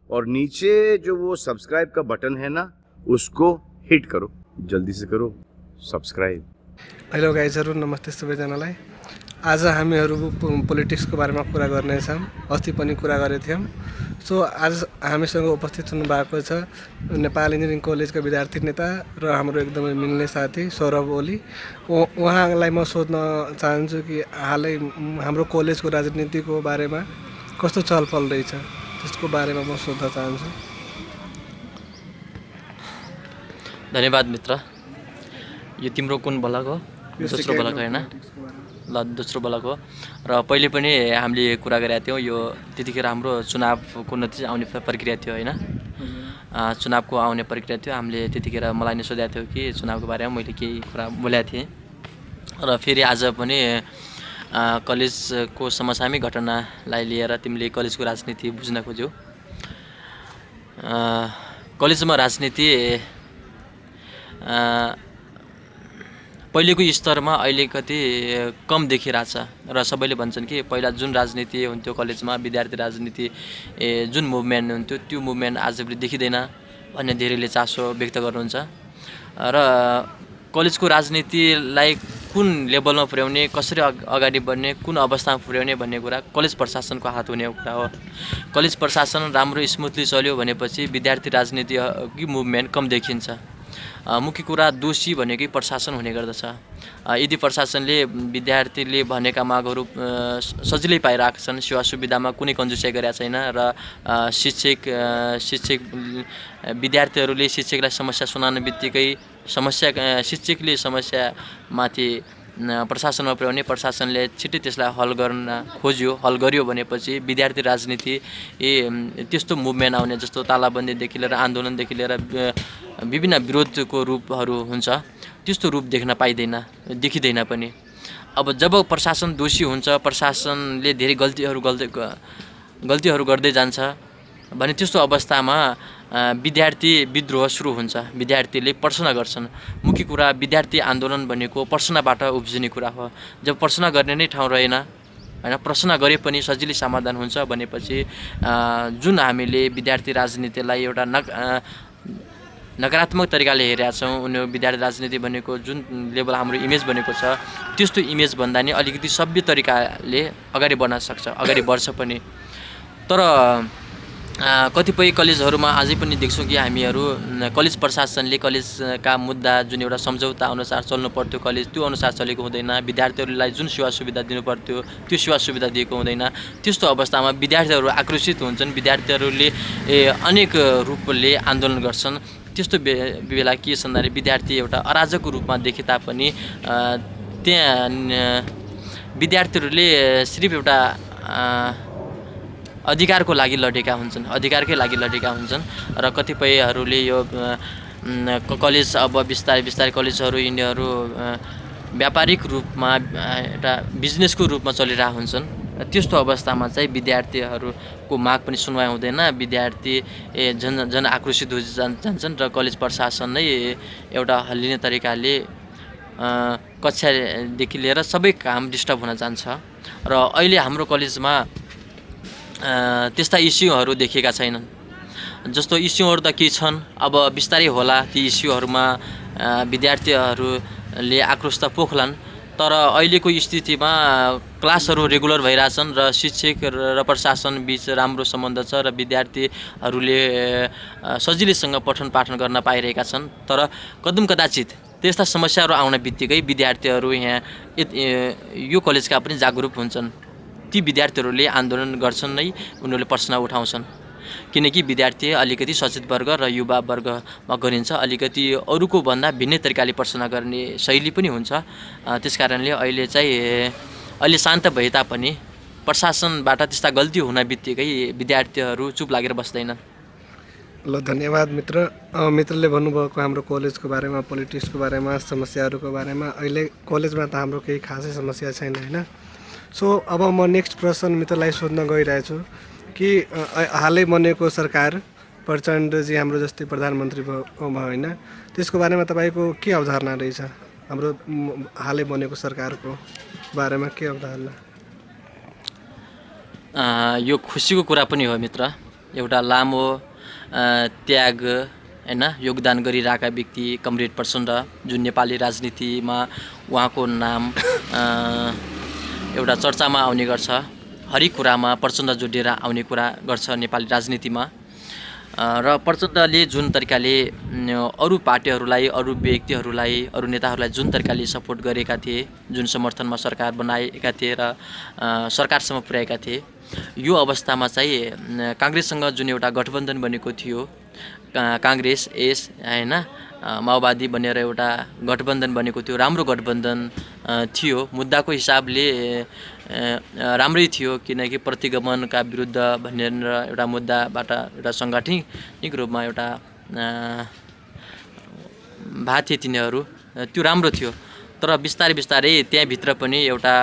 और नीचे जो वो सब्सक्राइब का बटन है ना, उसको हिट करो, जल्दी से करो सब्सक्राइब। हेलो गाइजहरू, नमस्ते सबैजनालाई। आज हामीहरू पोलिटिक्सको बारेमा कुरा गर्नेछौँ। अस्ति पनि कुरा गरेका थियौँ। सो आज हामीसँग उपस्थित हुनुभएको छ नेपाल इन्जिनियरिङ कलेजका विद्यार्थी नेता र हाम्रो एकदमै मिल्ने साथी सौरभ ओली। उहाँलाई म सोध्न चाहन्छु कि हालै हाम्रो कलेजको राजनीतिको बारेमा कस्तो छलफल रहेछ, त्यसको बारेमा म सोध्न चाहन्छु। धन्यवाद मित्र। यो तिम्रो कुन ब्लग हो? दोस्रो ब्लग होइन ल, दोस्रो ब्लग हो। र पहिले पनि हामीले कुरा गरेका थियौँ। यो त्यतिखेर हाम्रो चुनावको नतिजा आउने प्रक्रिया थियो होइन, चुनावको आउने प्रक्रिया थियो। हामीले त्यतिखेर मलाई नै सोधेको थियो कि चुनावको बारेमा मैले केही कुरा बोलेको थिएँ। र फेरि आज पनि कलेजको समसामयिक घटनालाई लिएर तिमीले कलेजको राजनीति बुझ्न खोज्यौ। कलेजमा राजनीति पहिलेको स्तरमा अहिले कति कम देखिरहेछ र सबैले भन्छन् कि पहिला जुन राजनीति हुन्थ्यो कलेजमा, विद्यार्थी राजनीति जुन मुभमेन्ट हुन्थ्यो त्यो मुभमेन्ट आजभोलि देखिँदैन भन्ने धेरैले चासो व्यक्त गर्नुहुन्छ। र कलेजको राजनीतिलाई कुन लेभलमा पुर्याउने, कसरी अगाडि बढ्ने, कुन अवस्थामा पुर्याउने भन्ने कुरा कलेज प्रशासनको हात हुने कुरा हो। कलेज प्रशासन राम्रो स्मुथली चल्यो भनेपछि विद्यार्थी राजनीति मुभमेन्ट कम देखिन्छ। मुख्य कुरा दोषी भनेकै प्रशासन हुने गर्दछ। यदि प्रशासनले विद्यार्थीले भनेका मागहरू सजिलै पाइरहेका छन्, सेवा सुविधामा कुनै कन्जुसाइ गरेका छैन र शिक्षक विद्यार्थीहरूले शिक्षकलाई समस्या सुनाउने बित्तिकै शिक्षकले समस्यामाथि प्रशासनमा पुर्याउने, प्रशासनले छिट्टै त्यसलाई हल गर्यो भनेपछि विद्यार्थी राजनीति त्यस्तो मुभमेन्ट आउने, जस्तो तालाबन्दीदेखि लिएर आन्दोलनदेखि लिएर विभिन्न विरोधको रूपहरू हुन्छ, त्यस्तो रूप देखिँदैन पनि। अब जब प्रशासन दोषी हुन्छ, प्रशासनले धेरै गल्तीहरू गर्दै जान्छ भने त्यस्तो अवस्थामा विद्यार्थी विद्रोह सुरु हुन्छ। विद्यार्थीले प्रश्न गर्छन्। मुख्य कुरा विद्यार्थी आन्दोलन भनेको प्रश्नबाट उब्जिने कुरा हो। जब प्रश्न गर्ने नै ठाउँ रहेन होइन, प्रश्न गरे पनि सजिलै समाधान हुन्छ भनेपछि जुन हामीले विद्यार्थी राजनीतिलाई एउटा नकारात्मक तरिकाले हेरेका छौँ, उनीहरू विद्यार्थी राजनीति भनेको जुन लेभल हाम्रो इमेज बनेको छ त्यस्तो इमेज भन्दा नि अलिकति सभ्य तरिकाले अगाडि बढ्न सक्छ, अगाडि बढ्छ पनि। तर कतिपय कलेजहरूमा अझै पनि देख्छौँ कि हामीहरू कलेज प्रशासनले कलेजका मुद्दा जुन एउटा सम्झौता अनुसार चल्नु पर्थ्यो कलेज, त्यो अनुसार चलेको हुँदैन। विद्यार्थीहरूलाई जुन सेवा सुविधा दिनु पर्थ्यो त्यो सेवा सुविधा दिएको हुँदैन। त्यस्तो अवस्थामा विद्यार्थीहरू आक्रोशित हुन्छन्, विद्यार्थीहरूले अनेक रूपले आन्दोलन गर्छन्। त्यस्तो बेला के छ भन्दाखेरि विद्यार्थी एउटा अराजकको रूपमा देखे तापनि त्यहाँ विद्यार्थीहरूले सिर्फ एउटा अधिकारकै लागि लडेका हुन्छन् र कतिपयहरूले यो कलेज अब बिस्तारै कलेजहरू यिनीहरू व्यापारिक रूपमा एउटा बिजनेसको रूपमा चलिरहेका हुन्छन्। त्यस्तो अवस्थामा चाहिँ विद्यार्थीहरूको माग पनि सुनवाई हुँदैन, विद्यार्थी झन आक्रोशित जान्छन् र कलेज प्रशासन नै एउटा हल्लिने तरिकाले कक्षादेखि लिएर सबै काम डिस्टर्ब हुन जान्छ। र अहिले हाम्रो कलेजमा त्यस्ता इस्युहरू देखिएका छैनन्। जस्तो इस्युहरू त के छन्, अब बिस्तारै होला ती इस्युहरूमा विद्यार्थीहरूले आक्रोश त पोख्लान्। तर अहिलेको स्थितिमा क्लासहरू रेगुलर भइरहेछन् र शिक्षक र प्रशासन बीच राम्रो सम्बन्ध छ र विद्यार्थीहरूले सजिलैसँग पठन पाठन गर्न पाइरहेका छन्। तर कदाचित त्यस्ता समस्याहरू आउने बित्तिकै विद्यार्थीहरू यहाँ यो कलेजका पनि जागरुक हुन्छन्। ती विद्यार्थीहरूले आन्दोलन गर्छन् नै, उनीहरूले प्रश्न उठाउँछन्। किनकि विद्यार्थी अलिकति सचेत वर्ग र युवा वर्गमा गरिन्छ, अलिकति अरूको भन्दा भिन्नै तरिकाले प्रश्न गर्ने शैली पनि हुन्छ। त्यसकारणले अहिले शान्त भए तापनि प्रशासनबाट त्यस्ता गल्ती हुन बित्तिकै विद्यार्थीहरू चुप लागेर बस्दैन। ल, धन्यवाद मित्र। मित्रले भन्नुभएको हाम्रो कलेजको बारेमा, पोलिटिक्सको बारेमा, समस्याहरूको बारेमा। अहिले कलेजमा त हाम्रो केही खासै समस्या छैन होइन। सो अब म नेक्स्ट प्रश्न मित्रलाई सोध्न गइरहेछु कि हालै बनेको सरकार प्रचण्डजी हाम्रो जस्तै प्रधानमन्त्री भयो होइन, त्यसको बारेमा तपाईँको के अवधारणा रहेछ? हाम्रो हालै बनेको सरकारको बारेमा के अवधारणा? यो खुसीको कुरा पनि हो मित्र। एउटा लामो त्याग हैन योगदान गरिरहेका व्यक्ति कमरेड प्रचण्ड जुन नेपाली राजनीतिमा उहाँको नाम एउटा चर्चामा आउने गर्छ। हरेक कुरामा प्रचण्ड जोडिएर आउने कुरा गर्छ नेपाली राजनीतिमा। र प्रचण्डले जुन तरिकाले अरू पार्टीहरूलाई, अरू व्यक्तिहरूलाई, अरू नेताहरूलाई जुन तरिकाले सपोर्ट गरेका थिए, जुन समर्थनमा सरकार बनाएका थिए र सरकारसम्म पुर्याएका थिए, यो अवस्थामा चाहिँ काङ्ग्रेससँग जुन एउटा गठबन्धन बनेको थियो, काङ्ग्रेस एस हैन माओवादी भनेर एउटा गठबन्धन बनेको थियो, राम्रो गठबन्धन थियो, मुद्दाको हिसाबले राम्रै थियो, किनकि प्रतिगमनका विरुद्ध भनेर एउटा मुद्दाबाट एउटा सङ्गठनिक रूपमा एउटा भएको थिए तिनीहरू, त्यो राम्रो थियो। तर बिस्तारै बिस्तारै त्यहाँभित्र पनि एउटा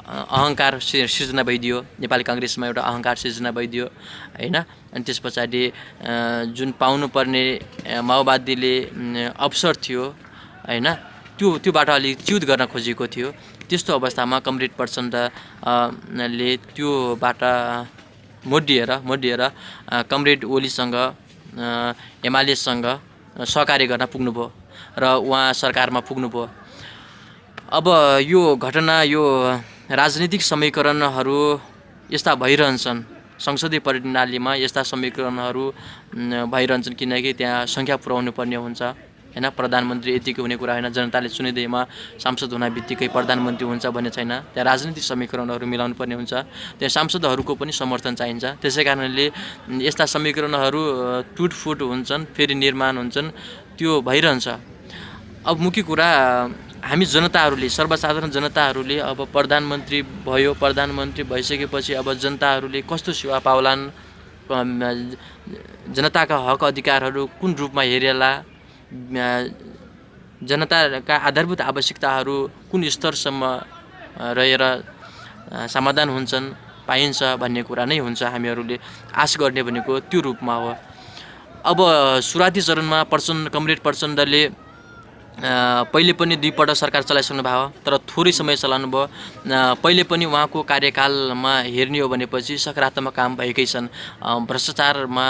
अहङ्कार सिर्जना भइदियो, नेपाली काङ्ग्रेसमा एउटा अहङ्कार सिर्जना भइदियो हैन। अनि त्यस पछाडि जुन पाउनुपर्ने माओवादीले अवसर थियो हैन, त्योबाट अलिक च्युत गर्न खोजेको थियो। त्यस्तो अवस्थामा कमरेड प्रचण्डले त्योबाट मोडिएर कमरेड ओलीसँग एमालेसँग सहकार्य गर्न पुग्नुभयो र उहाँ सरकारमा पुग्नुभयो। अब यो घटना, यो राजनीतिक समीकरणहरू यस्ता भइरहन्छन्, संसदीय प्रणालीमा यस्ता समीकरणहरू भइरहन्छन्, किनकि त्यहाँ सङ्ख्या पुर्याउनु पर्ने हुन्छ हैन। प्रधानमन्त्री यतिकै हुने कुरा हैन, जनताले चुनिदिएमा सांसद हुन बित्तिकै प्रधानमन्त्री हुन्छ भन्ने छैन। त्यहाँ राजनीतिक समीकरणहरू मिलाउनु पर्ने हुन्छ, त्यहाँ सांसदहरूको पनि समर्थन चाहिन्छ। त्यसै कारणले यस्ता समीकरणहरू टुटफुट हुन्छन्, फेरि निर्माण हुन्छन्, त्यो भइरहन्छ। अब मुख्य कुरा हामी जनताहरूले, सर्वसाधारण जनताहरूले अब प्रधानमन्त्री भयो, प्रधानमन्त्री भइसकेपछि अब जनताहरूले कस्तो सेवा पाउलान्, जनताका हक अधिकारहरू कुन रूपमा हेरेला, जनताका आधारभूत आवश्यकताहरू कुन स्तरसम्म रहेर समाधान हुन्छन्, पाइन्छ भन्ने कुरा नै हुन्छ। हामीहरूले आश गर्ने भनेको त्यो रूपमा हो। अब सुरुवाती चरणमा कमरेड प्रचण्डले पहिले पनि 2 पल्ट सरकार चलाइसक्नु भयो, तर थोरै समय चलाउनु भयो। पहिले पनि उहाँको कार्यकालमा हेर्ने हो भनेपछि सकारात्मक काम भएकै छन्। भ्रष्टाचारमा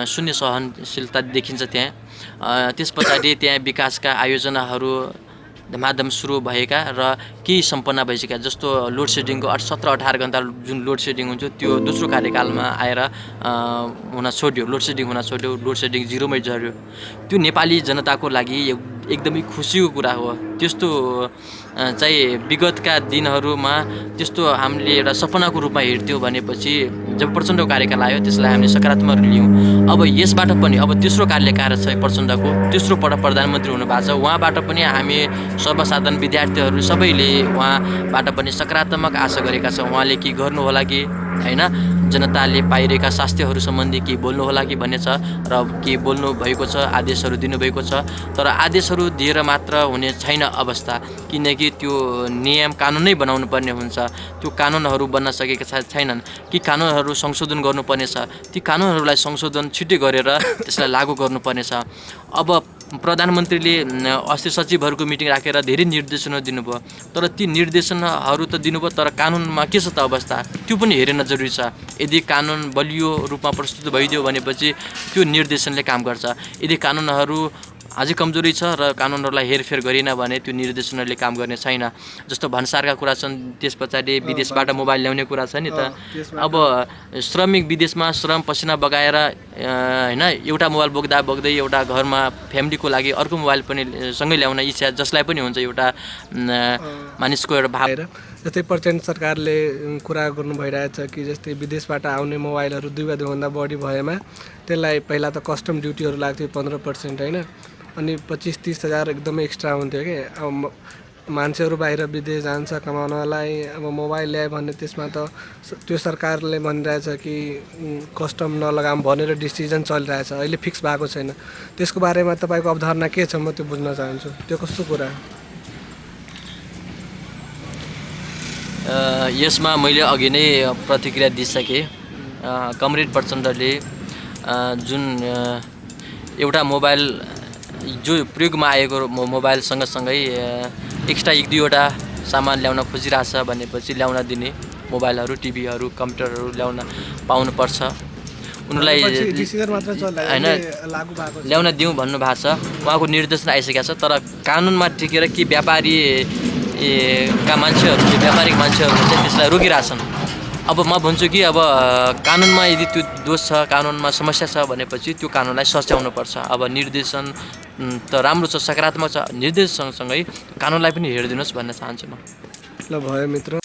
शून्य सहनशीलता देखिन्छ त्यहाँ। त्यस पछाडि त्यहाँ विकासका आयोजनाहरू धमाधम सुरु भएका र केही सम्पन्न भइसकेका, जस्तो लोड सेडिङको 17-18 घन्टा जुन लोड सेडिङ हुन्छ त्यो दोस्रो कार्यकालमा आएर हुन छोड्यो, लोड सेडिङ जिरोमै झऱ्यो। त्यो नेपाली जनताको लागि एकदमै खुसीको कुरा हो। त्यस्तो चाहिँ विगतका दिनहरूमा त्यस्तो हामीले एउटा सपनाको रूपमा हेर्थ्यौँ भनेपछि जब प्रचण्डको कार्यकाल आयो त्यसलाई हामीले सकारात्मक लियौँ। अब यसबाट पनि अब तेस्रो कार्यकाल छ प्रचण्डको, तेस्रो पल्ट प्रधानमन्त्री हुनुभएको छ, उहाँबाट पनि हामी सर्वसाधारण विद्यार्थीहरू सबैले उहाँबाट पनि सकारात्मक आशा गरेका छौँ। उहाँले के गर्नु होला कि हैन, जनताले पाइरहेका स्वास्थ्यहरू सम्बन्धी के बोल्नु होला कि भन्ने छ र के बोल्नु भएको छ, आदेशहरू दिनुभएको छ। तर आदेशहरू दिएर मात्र हुने छैन अवस्था, किनकि त्यो नियम कानुनै बनाउनु पर्ने हुन्छ। त्यो कानुनहरू बन्न सकेका छैनन् कि कानुनहरू संशोधन गर्नुपर्ने छ, ती कानुनहरूलाई संशोधन छिट्टै गरेर त्यसलाई लागू गर्नुपर्ने छ। अब प्रधानमन्त्रीले अस्ति सचिवहरूको मिटिङ राखेर धेरै निर्देशनहरू दिनुभयो, तर ती निर्देशनहरू त दिनुभयो, तर कानुनमा के छ त अवस्था त्यो पनि हेर्न जरुरी छ। यदि कानुन बलियो रूपमा प्रस्तुत भइदियो भनेपछि त्यो निर्देशनले काम गर्छ। यदि कानुनहरू अझै कमजोरी छ र कानुनहरूलाई हेरफेर गरिन भने त्यो निर्देशनहरूले काम गर्ने छैन। जस्तो भन्सारका कुरा छन्, त्यस पछाडि विदेशबाट मोबाइल ल्याउने कुरा छ नि त। अब श्रमिक विदेशमा श्रम पसिना बगाएर हैन एउटा मोबाइल बोक्दै एउटा घरमा फ्यामिलीको लागि अर्को मोबाइल पनि सँगै ल्याउन इच्छा जसलाई पनि हुन्छ, एउटा मानिसको एउटा भाव। जस्तै प्रचण्ड सरकारले कुरा गर्नु भइरहेछ कि जस्तै विदेशबाट आउने मोबाइलहरू 2 वा 2 भन्दा बढी भएमा त्यसलाई पहिला त कस्टम ड्युटीहरू लाग्थ्यो 15% हैन, अनि 25-30 हज़ार एकदमै एक्स्ट्रा हुन्थ्यो कि। अब मान्छेहरू बाहिर विदेश जान्छ कमाउनलाई, अब मोबाइल ल्यायो भने त्यसमा त त्यो सरकारले भनिरहेछ कि कस्टम नलगाऊँ भनेर डिसिजन चलिरहेछ, अहिले फिक्स भएको छैन। त्यसको बारेमा तपाईँको अवधारणा के छ, म त्यो बुझ्न चाहन्छु। त्यो कस्तो कुरा? यसमा मैले अघि नै प्रतिक्रिया दिइसकेँ। कमरेड प्रचण्डले जुन एउटा मोबाइल जो प्रयोगमा आएको मोबाइल सँगसँगै एक्स्ट्रा 1-2वटा सामान ल्याउन खोजिरहेछ भनेपछि ल्याउन दिने, मोबाइलहरू, टिभीहरू, कम्प्युटरहरू ल्याउन पाउनुपर्छ। उनीहरूलाई डिसिजन मात्र चल्यो होइन, लागू भएको छ। ल्याउन दिउँ भन्नुभएको छ। उहाँको निर्देशन आइसकेको छ, तर कानुनमा टिकेर कि व्यापारी का मान्छेहरूले व्यापारिक मान्छेहरूले चाहिँ त्यसलाई रोकिरहेछन्। अब म भन्छु कि अब कानुनमा यदि त्यो दोष छ, कानुनमा समस्या छ भनेपछि त्यो कानुनलाई सच्याउनुपर्छ। अब निर्देशन त राम्रो छ, सकारात्मक छ, निर्देश सँगसँगै कानुनलाई पनि हेरिदिनुहोस् भन्न चाहन्छु म। ल भयो मित्र।